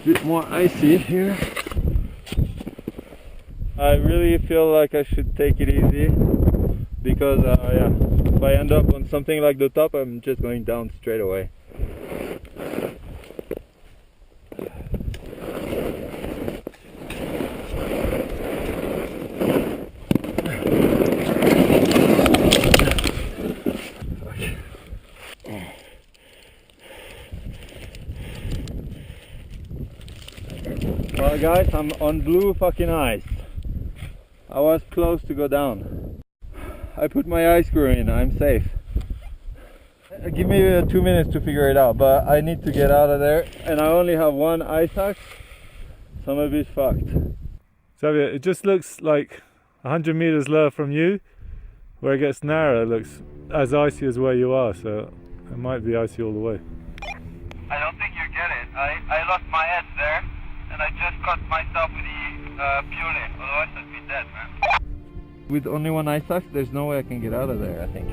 bit more icy here. I really feel like I should take it easy because yeah, if I end up on something like the top, I'm just going down straight away. Well guys, I'm on blue fucking ice. I was close to go down. I put my ice screw in, I'm safe. Give me 2 minutes to figure it out, but I need to get out of there and I only have one ice axe, so I'm a bit fucked. Xavier, it just looks like 100 meters lower from you, where it gets narrow, it looks as icy as where you are, so it might be icy all the way. I don't think you get it. I lost my head there and I just cut myself with the puree, otherwise I'd be dead, man. With only one ice axe, there's no way I can get out of there, I think.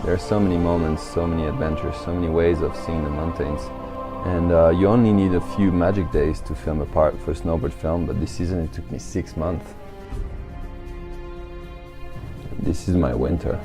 There are so many moments, so many adventures, so many ways of seeing the mountains. And you only need a few magic days to film a part for a snowboard film, but this season it took me 6 months. This is my winter.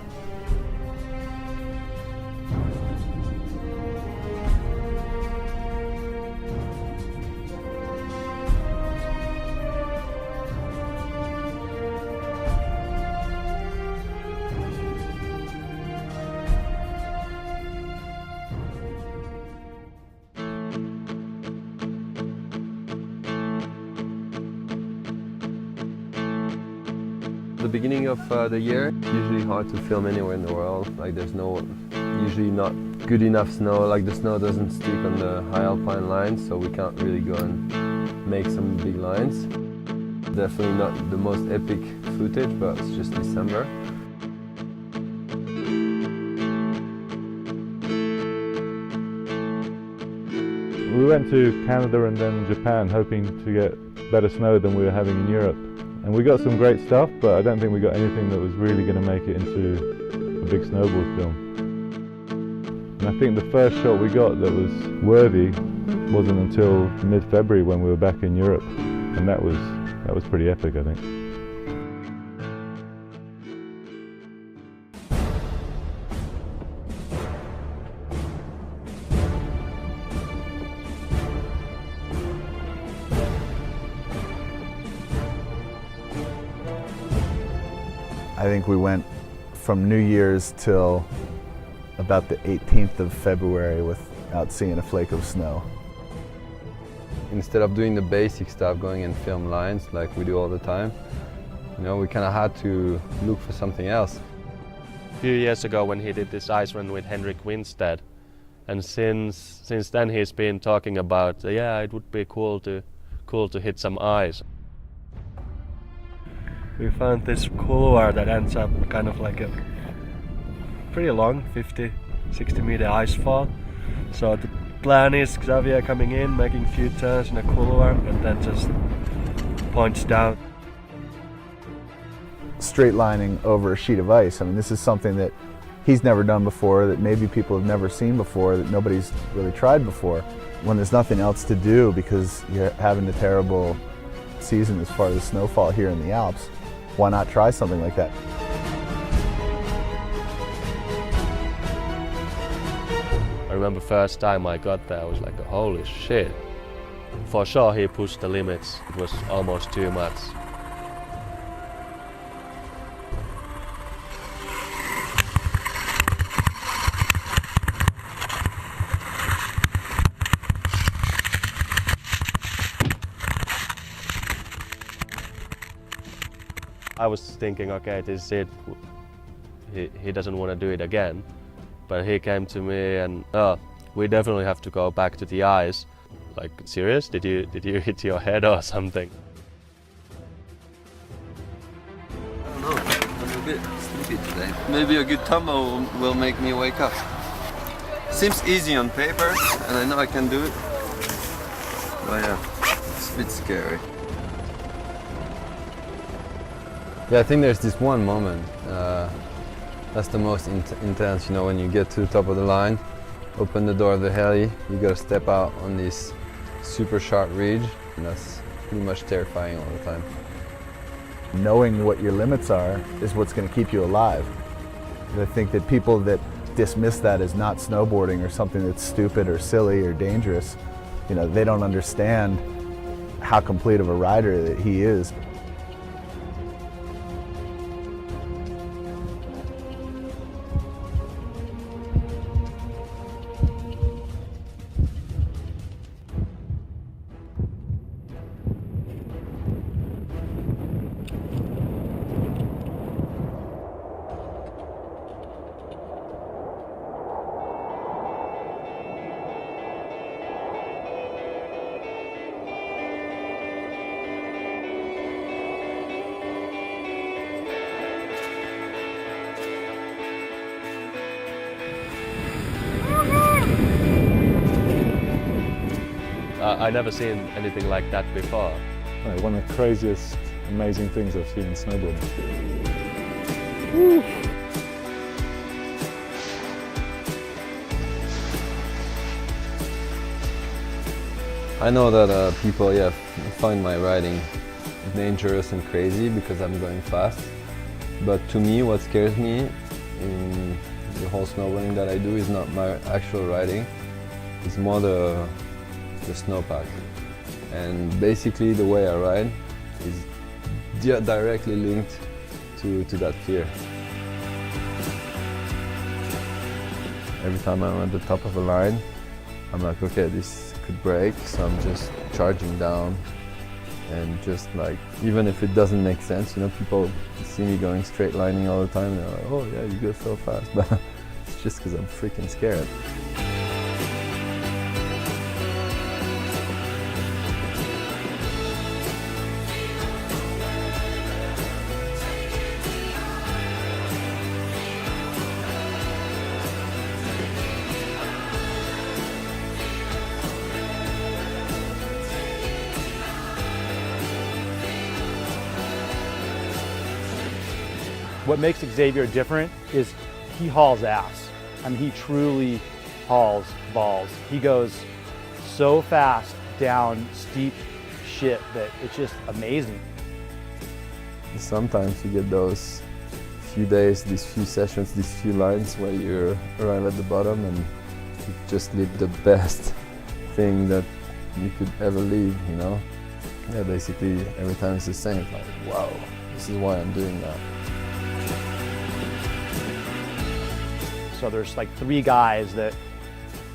The beginning of the year, usually hard to film anywhere in the world. Like there's usually not good enough snow, like the snow doesn't stick on the high alpine lines, so we can't really go and make some big lines. Definitely not the most epic footage, but it's just December. We went to Canada and then Japan hoping to get better snow than we were having in Europe. And we got some great stuff, but I don't think we got anything that was really going to make it into a big snowboard film. And I think the first shot we got that was worthy wasn't until mid-February when we were back in Europe. And that was pretty epic, I think. I think we went from New Year's till about the 18th of February without seeing a flake of snow. Instead of doing the basic stuff, going and film lines like we do all the time, you know, we kind of had to look for something else. A few years ago when he did this ice run with Henrik Winstead, and since then he's been talking about, yeah, it would be cool to hit some ice. We found this couloir that ends up kind of like a pretty long 50-60 meter ice fall. So the plan is Xavier coming in, making a few turns in a couloir and then just points down. Straight lining over a sheet of ice. I mean, this is something that he's never done before, that maybe people have never seen before, that nobody's really tried before. When there's nothing else to do because you're having a terrible season as far as snowfall here in the Alps, Why not try something like that? I remember first time I got there, I was like, holy shit. For sure he pushed the limits, it was almost too much. I was thinking, okay, this is it. He doesn't want to do it again. But he came to me and, oh, we definitely have to go back to the ice. Like, serious? Did you hit your head or something? I don't know, I'm a bit sleepy today. Maybe a good tumble will make me wake up. Seems easy on paper, and I know I can do it. But yeah, it's a bit scary. Yeah, I think there's this one moment. That's the most intense, you know, when you get to the top of the line, open the door of the heli, you gotta step out on this super sharp ridge, and that's pretty much terrifying all the time. Knowing what your limits are is what's going to keep you alive. And I think that people that dismiss that as not snowboarding or something that's stupid or silly or dangerous, you know, they don't understand how complete of a rider that he is. I never seen anything like that before. One of the craziest, amazing things I've seen in snowboarding. Woo. I know that people, find my riding dangerous and crazy because I'm going fast. But to me, what scares me in the whole snowboarding that I do is not my actual riding. It's more the snowpack. And basically the way I ride is directly linked to that fear. Every time I'm at the top of a line, I'm like, okay, this could break, so I'm just charging down. And just like, even if it doesn't make sense, you know, people see me going straight lining all the time, and they're like, oh yeah, you go so fast, but it's just because I'm freaking scared. What makes Xavier different is he hauls ass. I mean, he truly hauls balls. He goes so fast down steep shit that it's just amazing. Sometimes you get those few days, these few sessions, these few lines where you're right at the bottom and you just live the best thing that you could ever live, you know? Yeah, basically every time it's the same. It's like, wow, this is why I'm doing that. So there's like three guys that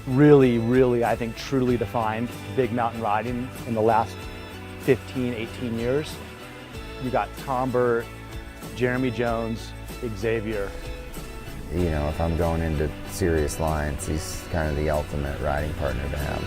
really, I think, truly defined big mountain riding in the last 15, 18 years. You got Tom Burt, Jeremy Jones, Xavier. You know, if I'm going into serious lines, he's kind of the ultimate riding partner to have.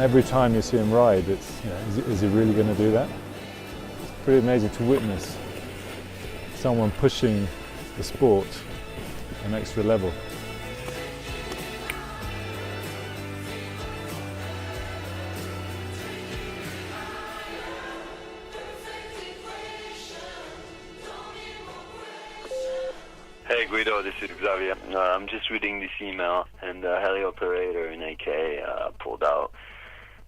Every time you see him ride, it's, you know, is he really going to do that? It's pretty amazing to witness someone pushing the sport an extra level. Hello, this is Xavier. I'm just reading this email, and the heli operator in AK pulled out.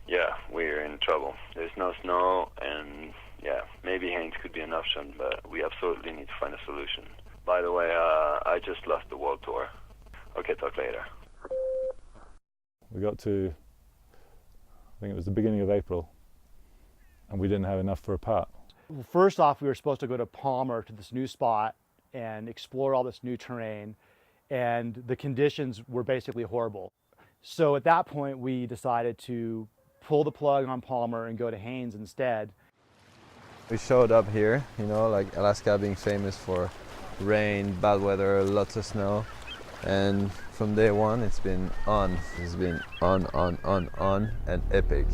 Yeah, we're in trouble. There's no snow, and yeah, maybe Haynes could be an option, but we absolutely need to find a solution. By the way, I just lost the world tour. Okay, talk later. We got to, I think it was the beginning of April, and we didn't have enough for a part. Well, first off, we were supposed to go to Palmer, to this new spot, and explore all this new terrain, and the conditions were basically horrible. So at that point, we decided to pull the plug on Palmer and go to Haynes instead. We showed up here, you know, like Alaska being famous for rain, bad weather, lots of snow. And from day one, it's been on. It's been on, and epic.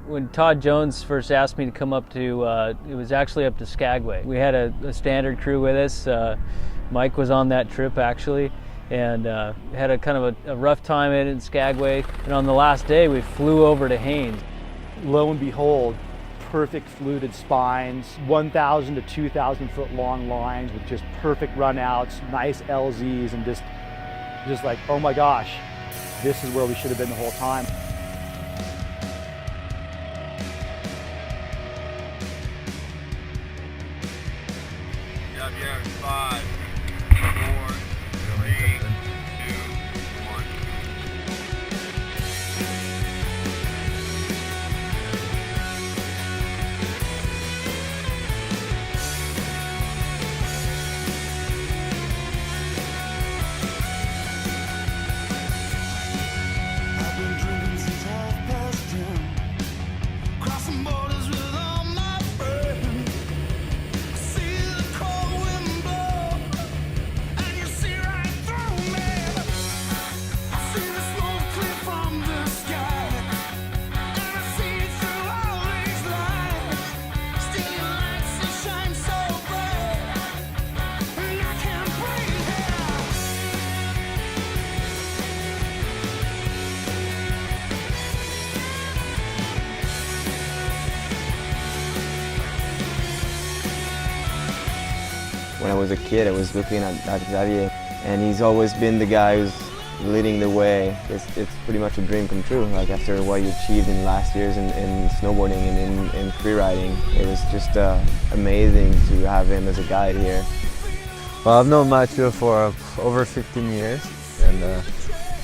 When Todd Jones first asked me to come up to, it was actually up to Skagway. We had a standard crew with us. Mike was on that trip actually, and had a kind of a rough time in Skagway. And on the last day, we flew over to Haynes. Lo and behold, perfect fluted spines, 1,000 to 2,000 foot long lines with just perfect runouts, nice LZs, and just like, oh my gosh, this is where we should have been the whole time. Yeah, 5, 4, 3, 2, 1. I've been drinking since 10:30, crossing borders with all my friends. See the cold wind blow, and you see right through me. I see the smoke clear from the sky, and I see through all these lights. Still your lights, they shine so bright, and I can't breathe here. When I was a kid, I was looking at Xavier, and he's always been the guy who's leading the way. It's pretty much a dream come true. Like after what he achieved in last years in snowboarding and in freeriding, it was just amazing to have him as a guide here. Well, I've known Mathieu for over 15 years, and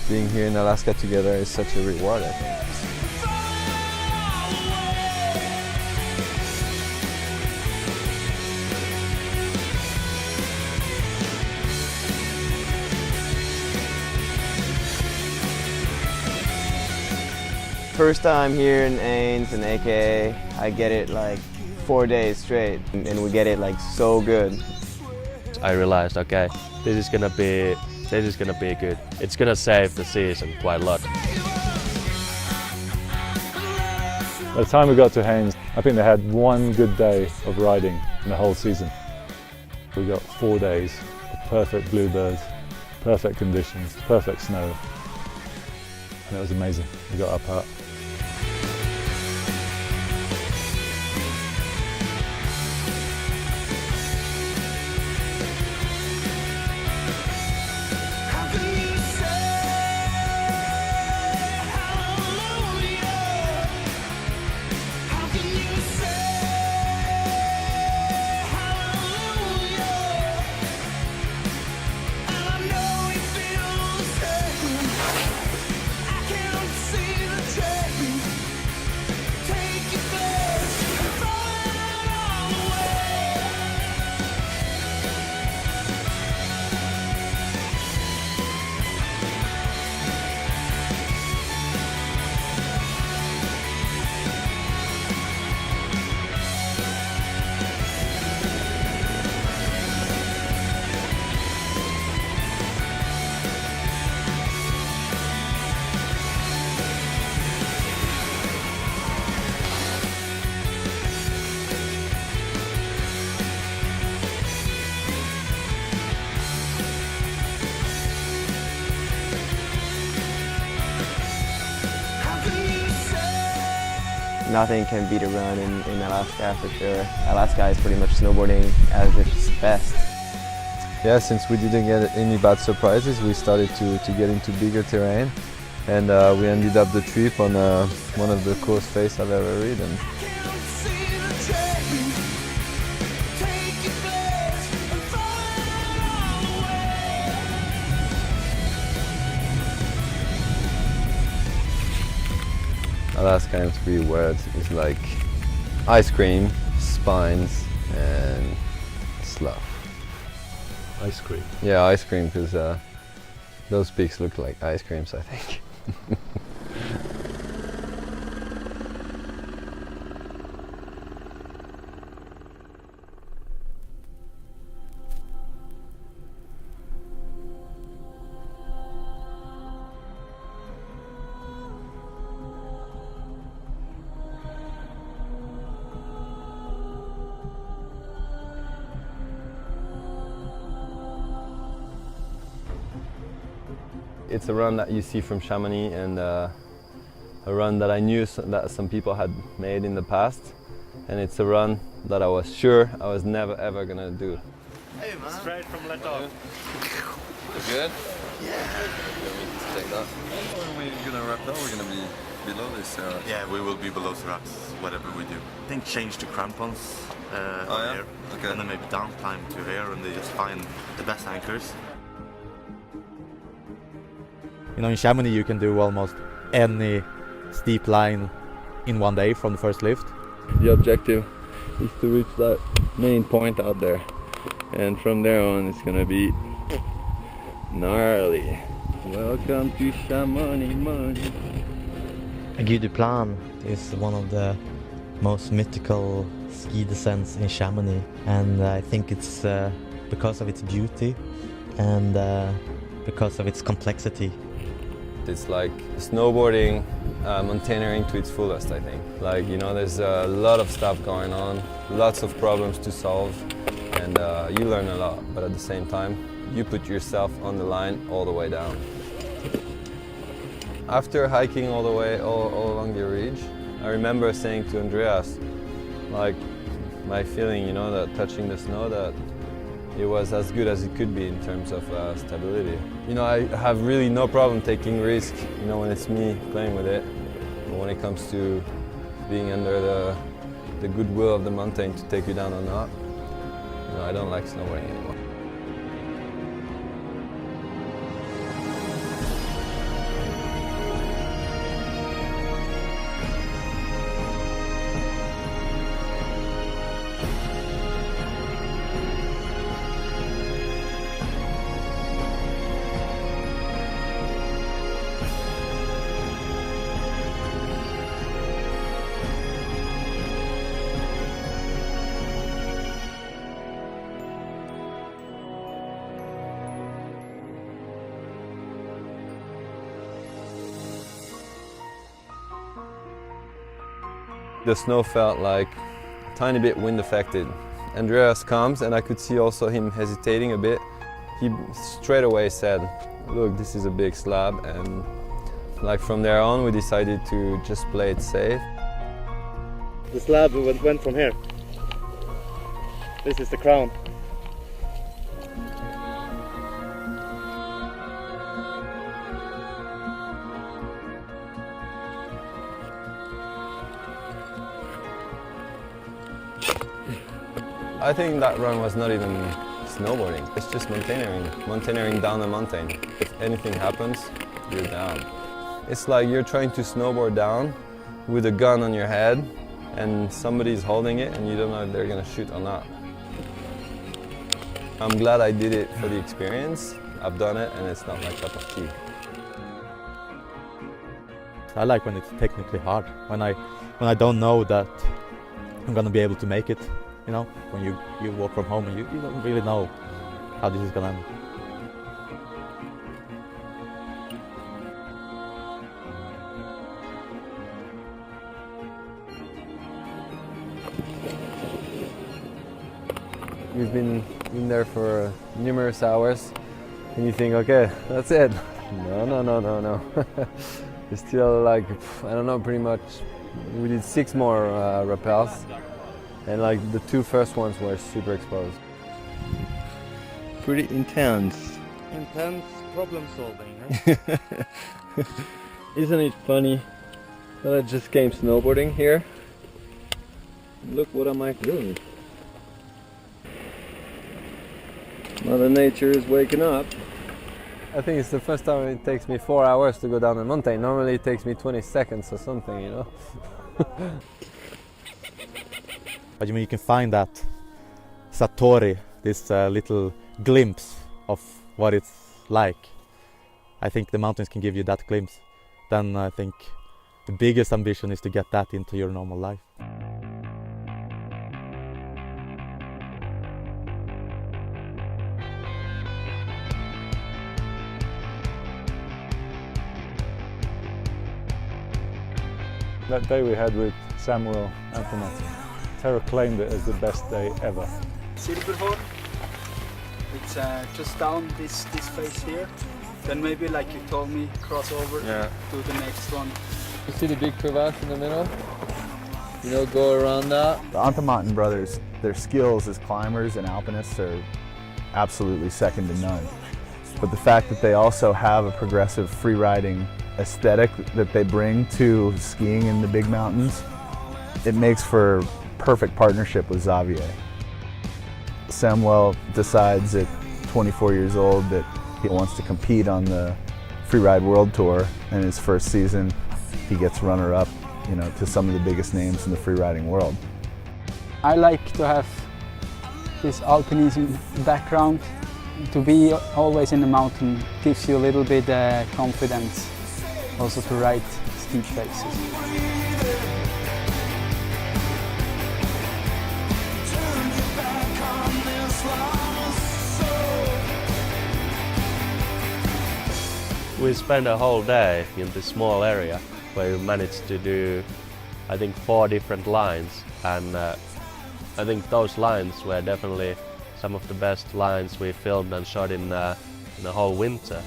being here in Alaska together is such a reward, I think. First time here in Ains and AK, I get it like 4 days straight, and we get it like so good. I realized, okay, this is gonna be good. It's gonna save the season quite a lot. By the time we got to Haynes, I think they had one good day of riding in the whole season. We got 4 days of perfect bluebirds, perfect conditions, perfect snow, and it was amazing. We got our part. How can you say hallelujah? How can you say hallelujah? And I know you feel the same. I can't see the train. Take your place and throw it all away. How can you say Nothing can beat a run in Alaska for sure. Alaska is pretty much snowboarding at its best. Yeah, since we didn't get any bad surprises, we started to get into bigger terrain, and we ended up the trip on one of the coolest face I've ever ridden. Alaska in 3 words is like ice cream, spines, and slough. Ice cream. Yeah, ice cream, because those peaks look like ice creams, I think. It's a run that you see from Chamonix, and a run that I knew that some people had made in the past, and it's a run that I was sure I was never ever gonna do. Hey man. Straight from let off. Good? Yeah. Take that. When we're gonna wrap up, we're gonna be below this. Yeah, we will be below straps, whatever we do. I think change to crampons here, Okay. and then maybe down climb to here, and they just find the best anchors. You know, in Chamonix you can do almost any steep line in one day from the first lift. The objective is to reach that main point out there, and from there on it's gonna be gnarly. Welcome to Chamonix money. Guy du Plan is one of the most mythical ski descents in Chamonix, and I think it's because of its beauty and because of its complexity. It's like snowboarding, mountaineering to its fullest, I think. Like, you know, there's a lot of stuff going on, lots of problems to solve, and you learn a lot, but at the same time, you put yourself on the line all the way down. After hiking all the way, all along the ridge, I remember saying to Andreas, like, my feeling, you know, that touching the snow, that it was as good as it could be in terms of stability. You know, I have really no problem taking risk, you know, when it's me playing with it. But when it comes to being under the goodwill of the mountain to take you down or not, you know, I don't like snowboarding anymore. The snow felt like a tiny bit wind affected. Andreas comes, and I could see also him hesitating a bit. He straight away said, look, this is a big slab, and like from there on we decided to just play it safe. The slab went from here. This is the crown. I think that run was not even snowboarding, it's just mountaineering down a mountain. If anything happens, you're down. It's like you're trying to snowboard down with a gun on your head, and somebody's holding it and you don't know if they're gonna shoot or not. I'm glad I did it for the experience. I've done it and it's not my cup of tea. I like when it's technically hard, when I don't know that I'm gonna be able to make it. You know, when you walk from home and you don't really know how this is gonna end. You've been in there for numerous hours and you think, okay, that's it. No. It's still like, I don't know, pretty much, we did 6 more rappels. And like the 2 first ones were super exposed. pretty intense. Intense problem solving, huh? Isn't it funny that I just came snowboarding here? Look what am I doing? Mother Nature is waking up. I think it's the first time it takes me 4 hours to go down a mountain. Normally it takes me 20 seconds or something, you know. But you mean you can find that Satori, this little glimpse of what it's like. I think the mountains can give you that glimpse. Then I think the biggest ambition is to get that into your normal life. That day we had with Samuel Antoinette, Tara claimed it as the best day ever. Silverhorn, it's just down this face here. Then maybe, like you told me, cross over to the next one. You see the big crevasse in the middle? You know, go around that. The Antomaten brothers, their skills as climbers and alpinists are absolutely second to none. But the fact that they also have a progressive free-riding aesthetic that they bring to skiing in the big mountains, it makes for perfect partnership with Xavier. Samuel decides at 24 years old that he wants to compete on the Freeride World Tour, and his first season he gets runner-up, you know, to some of the biggest names in the freeriding world. I like to have this alpinism background. To be always in the mountain gives you a little bit confidence, also to ride steep faces. We spent a whole day in this small area where we managed to do, I think, 4 different lines, and I think those lines were definitely some of the best lines we filmed and shot in the whole winter.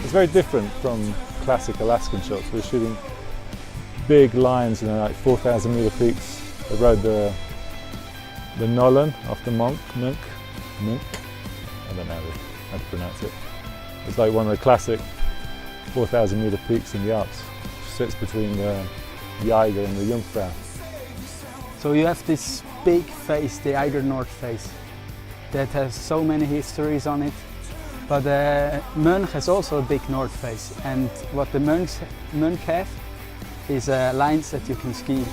It's very different from classic Alaskan shots. We're shooting big lines, you know, like 4,000 meter peaks. I rode the Nolan off the Monk. I don't know how to pronounce it. It's like one of the classic 4,000 meter peaks in the Alps. It sits between the Eiger and the Jungfrau. So you have this big face, the Eiger North face, that has so many histories on it. But Mönch has also a big north face, and what the Mönch have is lines that you can ski.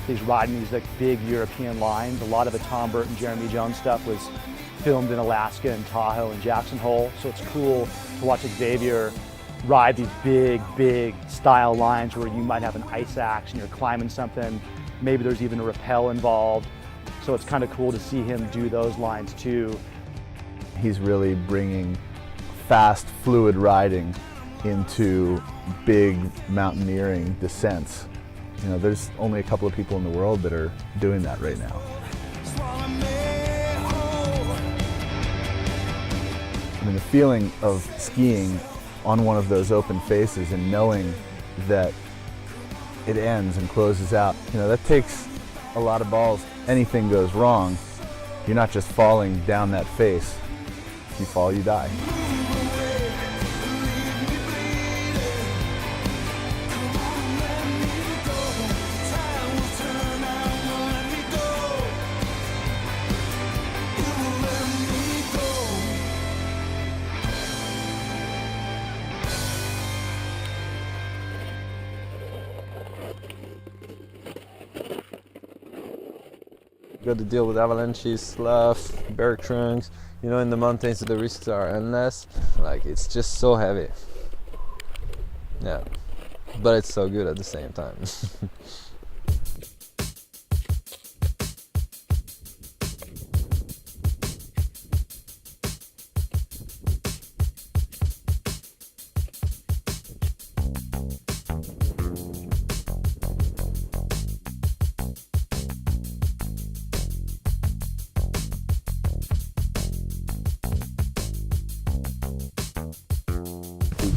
He's riding these like big European lines. A lot of the Tom Burton, Jeremy Jones stuff was filmed in Alaska and Tahoe and Jackson Hole, so it's cool to watch Xavier ride these big style lines where you might have an ice axe and you're climbing something. Maybe there's even a rappel involved. So it's kind of cool to see him do those lines too. He's really bringing fast, fluid riding into big mountaineering descents. You know, there's only a couple of people in the world that are doing that right now. I mean, the feeling of skiing on one of those open faces and knowing that it ends and closes out, you know, that takes a lot of balls. Anything goes wrong, you're not just falling down that face. If you fall, you die. got to deal with avalanches, slough, berg trunks. You know, in the mountains the risks are endless. Like, it's just so heavy. Yeah, but it's so good at the same time.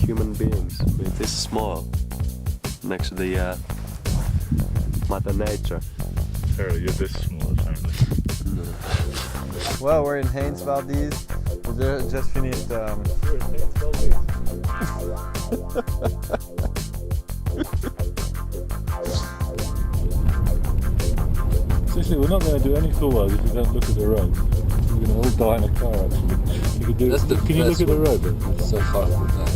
Human beings, we're this small next to the Mother Nature. Harry, you're this small apparently. Well, we're in Haynes Valdez. We just finished. We're in Haynes Valdez. Seriously, we're not going to do any tours if you don't look at the road. We're going to all die in a car actually. You could do, can you look at the road? So far from that.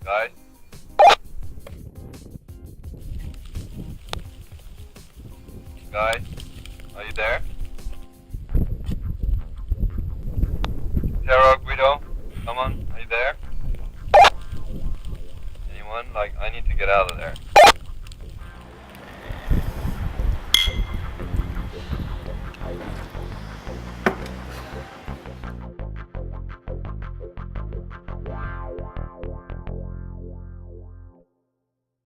Guys? Guys? Are you there? Sarah, Guido? Come on, are you there? Anyone? Like, I need to get out of there.